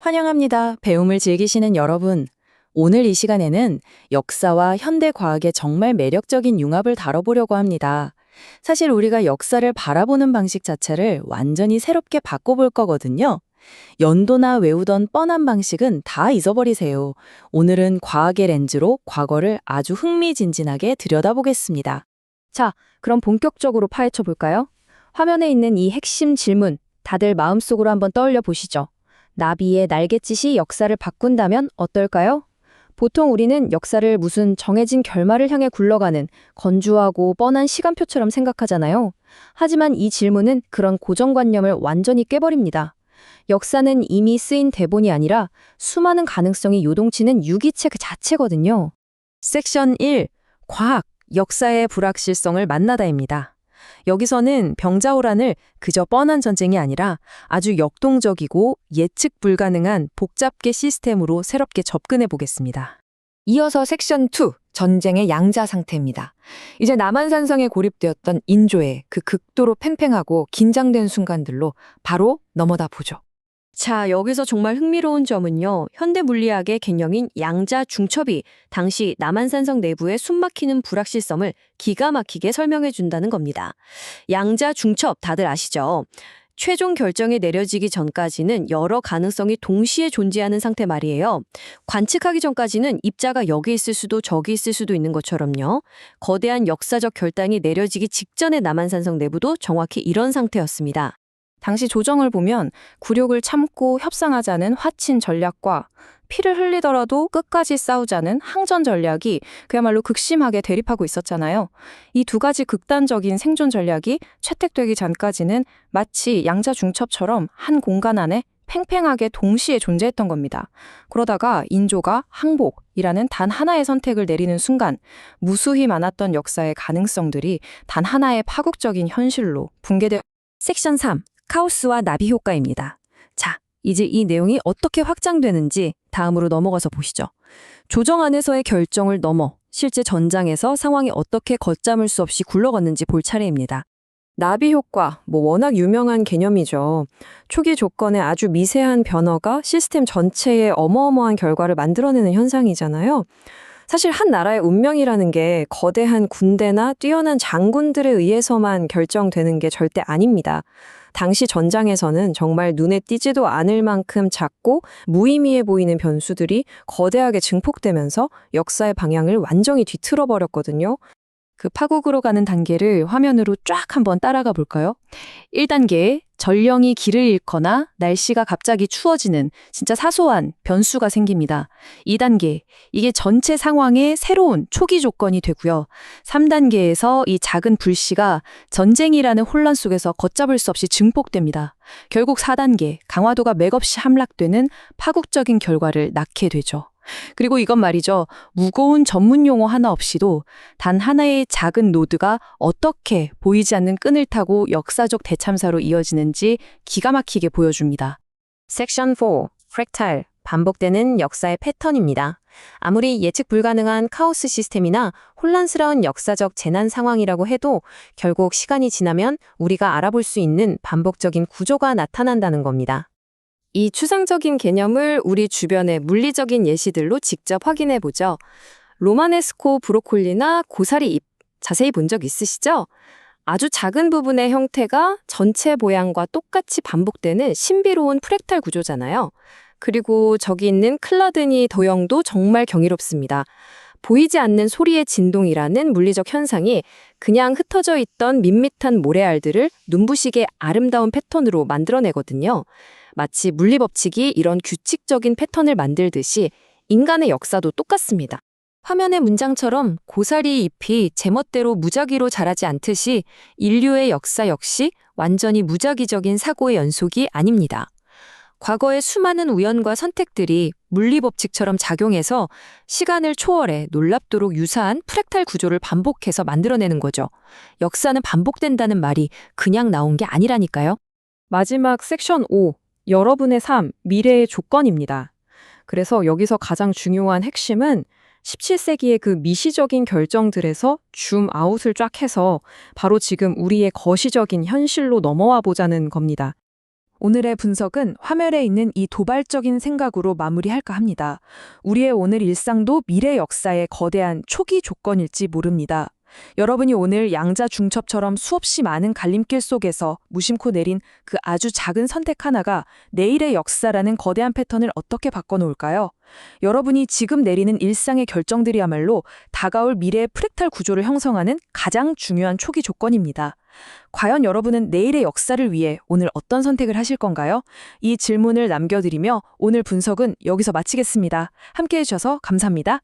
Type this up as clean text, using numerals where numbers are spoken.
환영합니다. 배움을 즐기시는 여러분. 오늘 이 시간에는 역사와 현대 과학의 정말 매력적인 융합을 다뤄보려고 합니다. 사실 우리가 역사를 바라보는 방식 자체를 완전히 새롭게 바꿔볼 거거든요. 연도나 외우던 뻔한 방식은 다 잊어버리세요. 오늘은 과학의 렌즈로 과거를 아주 흥미진진하게 들여다보겠습니다. 자, 그럼 본격적으로 파헤쳐 볼까요? 화면에 있는 이 핵심 질문, 다들 마음속으로 한번 떠올려 보시죠. 나비의 날갯짓이 역사를 바꾼다면 어떨까요? 보통 우리는 역사를 무슨 정해진 결말을 향해 굴러가는 건조하고 뻔한 시간표처럼 생각하잖아요. 하지만 이 질문은 그런 고정관념을 완전히 깨버립니다. 역사는 이미 쓰인 대본이 아니라 수많은 가능성이 요동치는 유기체 그 자체거든요. 섹션 1. 과학, 역사의 불확실성을 만나다입니다. 여기서는 병자호란을 그저 뻔한 전쟁이 아니라 아주 역동적이고 예측 불가능한 복잡계 시스템으로 새롭게 접근해 보겠습니다. 이어서 섹션 2, 전쟁의 양자 상태입니다. 이제 남한산성에 고립되었던 인조의 그 극도로 팽팽하고 긴장된 순간들로 바로 넘어다 보죠. 자, 여기서 정말 흥미로운 점은요. 현대 물리학의 개념인 양자 중첩이 당시 남한산성 내부의 숨막히는 불확실성을 기가 막히게 설명해 준다는 겁니다. 양자 중첩 다들 아시죠? 최종 결정이 내려지기 전까지는 여러 가능성이 동시에 존재하는 상태 말이에요. 관측하기 전까지는 입자가 여기 있을 수도 저기 있을 수도 있는 것처럼요. 거대한 역사적 결단이 내려지기 직전의 남한산성 내부도 정확히 이런 상태였습니다. 당시 조정을 보면 굴욕을 참고 협상하자는 화친 전략과 피를 흘리더라도 끝까지 싸우자는 항전 전략이 그야말로 극심하게 대립하고 있었잖아요. 이 두 가지 극단적인 생존 전략이 채택되기 전까지는 마치 양자 중첩처럼 한 공간 안에 팽팽하게 동시에 존재했던 겁니다. 그러다가 인조가 항복이라는 단 하나의 선택을 내리는 순간 무수히 많았던 역사의 가능성들이 단 하나의 파국적인 현실로 붕괴되어 섹션 3, 카오스와 나비 효과입니다. 자, 이제 이 내용이 어떻게 확장되는지 다음으로 넘어가서 보시죠. 조정 안에서의 결정을 넘어 실제 전장에서 상황이 어떻게 걷잡을 수 없이 굴러갔는지 볼 차례입니다. 나비 효과, 워낙 유명한 개념이죠. 초기 조건의 아주 미세한 변화가 시스템 전체에 어마어마한 결과를 만들어내는 현상이잖아요. 사실 한 나라의 운명이라는 게 거대한 군대나 뛰어난 장군들에 의해서만 결정되는 게 절대 아닙니다. 당시 전장에서는 정말 눈에 띄지도 않을 만큼 작고 무의미해 보이는 변수들이 거대하게 증폭되면서 역사의 방향을 완전히 뒤틀어 버렸거든요. 그 파국으로 가는 단계를 화면으로 쫙 한번 따라가 볼까요? 1단계, 전령이 길을 잃거나 날씨가 갑자기 추워지는 진짜 사소한 변수가 생깁니다. 2단계, 이게 전체 상황의 새로운 초기 조건이 되고요. 3단계에서 이 작은 불씨가 전쟁이라는 혼란 속에서 걷잡을 수 없이 증폭됩니다. 결국 4단계, 강화도가 맥없이 함락되는 파국적인 결과를 낳게 되죠. 그리고 이건 말이죠. 무거운 전문 용어 하나 없이도 단 하나의 작은 노드가 어떻게 보이지 않는 끈을 타고 역사적 대참사로 이어지는지 기가 막히게 보여줍니다. 섹션 4, 프랙탈, 반복되는 역사의 패턴입니다. 아무리 예측 불가능한 카오스 시스템이나 혼란스러운 역사적 재난 상황이라고 해도 결국 시간이 지나면 우리가 알아볼 수 있는 반복적인 구조가 나타난다는 겁니다. 이 추상적인 개념을 우리 주변의 물리적인 예시들로 직접 확인해 보죠. 로마네스코 브로콜리나 고사리 잎, 자세히 본 적 있으시죠? 아주 작은 부분의 형태가 전체 모양과 똑같이 반복되는 신비로운 프랙탈 구조잖아요. 그리고 저기 있는 클라드니 도형도 정말 경이롭습니다. 보이지 않는 소리의 진동이라는 물리적 현상이 그냥 흩어져 있던 밋밋한 모래알들을 눈부시게 아름다운 패턴으로 만들어내거든요. 마치 물리법칙이 이런 규칙적인 패턴을 만들듯이 인간의 역사도 똑같습니다. 화면의 문장처럼 고사리 잎이 제멋대로 무작위로 자라지 않듯이 인류의 역사 역시 완전히 무작위적인 사고의 연속이 아닙니다. 과거의 수많은 우연과 선택들이 물리법칙처럼 작용해서 시간을 초월해 놀랍도록 유사한 프랙탈 구조를 반복해서 만들어내는 거죠. 역사는 반복된다는 말이 그냥 나온 게 아니라니까요. 마지막 섹션 5, 여러분의 삶, 미래의 조건입니다. 그래서 여기서 가장 중요한 핵심은 17세기의 그 미시적인 결정들에서 줌아웃을 쫙 해서 바로 지금 우리의 거시적인 현실로 넘어와 보자는 겁니다. 오늘의 분석은 화면에 있는 이 도발적인 생각으로 마무리할까 합니다. 우리의 오늘 일상도 미래 역사의 거대한 초기 조건일지 모릅니다. 여러분이 오늘 양자 중첩처럼 수없이 많은 갈림길 속에서 무심코 내린 그 아주 작은 선택 하나가 내일의 역사라는 거대한 패턴을 어떻게 바꿔놓을까요? 여러분이 지금 내리는 일상의 결정들이야말로 다가올 미래의 프랙탈 구조를 형성하는 가장 중요한 초기 조건입니다. 과연 여러분은 내일의 역사를 위해 오늘 어떤 선택을 하실 건가요? 이 질문을 남겨드리며 오늘 분석은 여기서 마치겠습니다. 함께해 주셔서 감사합니다.